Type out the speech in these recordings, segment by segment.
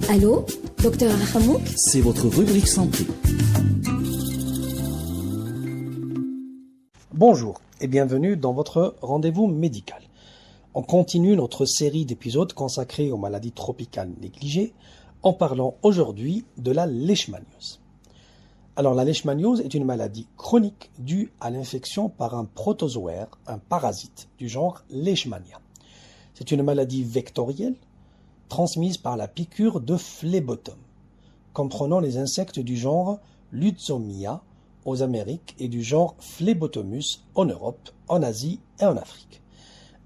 Allô, docteur Hamouk? C'est votre rubrique santé. Bonjour et bienvenue dans votre rendez-vous médical. On continue notre série d'épisodes consacrés aux maladies tropicales négligées en parlant aujourd'hui de la leishmaniose. Alors la leishmaniose est une maladie chronique due à l'infection par un protozoaire, un parasite du genre Leishmania. C'est une maladie vectorielle transmise par la piqûre de phlébotomes, comprenant les insectes du genre Lutzomia aux Amériques et du genre Phlébotomus en Europe, en Asie et en Afrique.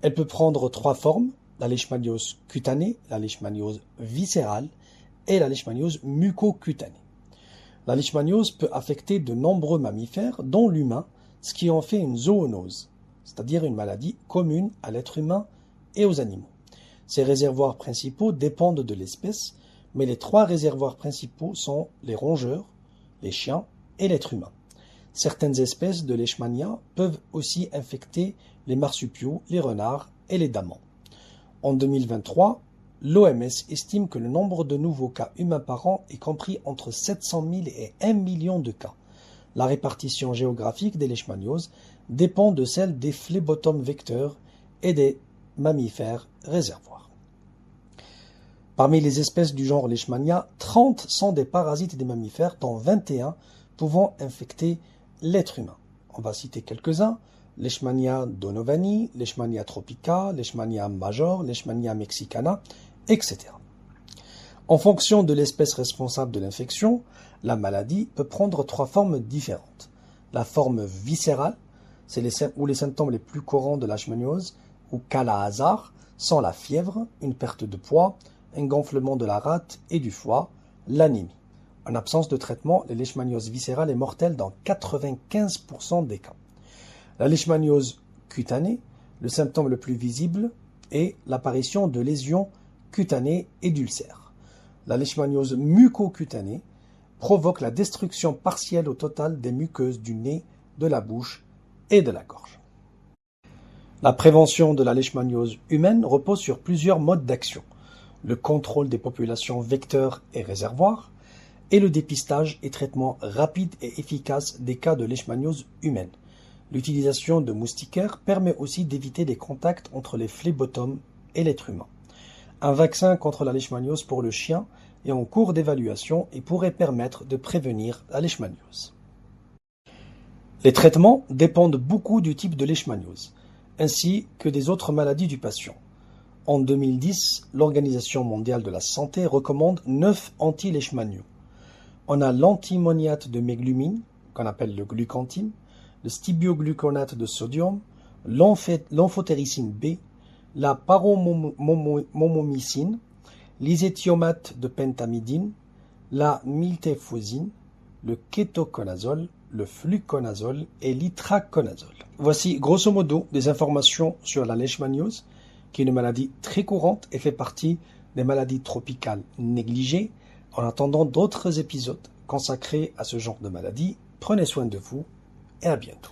Elle peut prendre trois formes, la leishmaniose cutanée, la leishmaniose viscérale et la leishmaniose mucocutanée. La leishmaniose peut affecter de nombreux mammifères, dont l'humain, ce qui en fait une zoonose, c'est-à-dire une maladie commune à l'être humain et aux animaux. Ces réservoirs principaux dépendent de l'espèce, mais les trois réservoirs principaux sont les rongeurs, les chiens et l'être humain. Certaines espèces de Leishmania peuvent aussi infecter les marsupiaux, les renards et les damans. En 2023, l'OMS estime que le nombre de nouveaux cas humains par an est compris entre 700 000 et 1 million de cas. La répartition géographique des leishmanioses dépend de celle des phlébotomes vecteurs et des mammifères réservoirs. Parmi les espèces du genre Leishmania, 30 sont des parasites des mammifères, dont 21 pouvant infecter l'être humain. On va citer quelques-uns: Leishmania donovani, Leishmania tropica, Leishmania major, Leishmania mexicana, etc. En fonction de l'espèce responsable de l'infection, la maladie peut prendre trois formes différentes. La forme viscérale, c'est les symptômes les plus courants de la leishmaniose ou cas à hasard sont la fièvre, une perte de poids, un gonflement de la rate et du foie, l'anémie. En absence de traitement, la leishmaniose viscérale est mortelle dans 95% des cas. La leishmaniose cutanée, le symptôme le plus visible est l'apparition de lésions cutanées et d'ulcères. La leishmaniose mucocutanée provoque la destruction partielle ou totale des muqueuses du nez, de la bouche et de la gorge. La prévention de la leishmaniose humaine repose sur plusieurs modes d'action: le contrôle des populations vecteurs et réservoirs, et le dépistage et traitement rapide et efficace des cas de leishmaniose humaine. L'utilisation de moustiquaires permet aussi d'éviter les contacts entre les phlébotomes et l'être humain. Un vaccin contre la leishmaniose pour le chien est en cours d'évaluation et pourrait permettre de prévenir la leishmaniose. Les traitements dépendent beaucoup du type de leishmaniose, ainsi que des autres maladies du patient. En 2010, l'Organisation mondiale de la santé recommande 9 anti-leishmanios. On a l'antimoniate de méglumine, qu'on appelle le glucantime, le stibiogluconate de sodium, l'amphotericine B, la paromomomycine, l'isétiomate de pentamidine, la miltefosine, le kétoconazole, le fluconazole et l'itraconazole. Voici grosso modo des informations sur la leishmaniose, qui est une maladie très courante et fait partie des maladies tropicales négligées. En attendant d'autres épisodes consacrés à ce genre de maladie, prenez soin de vous et à bientôt.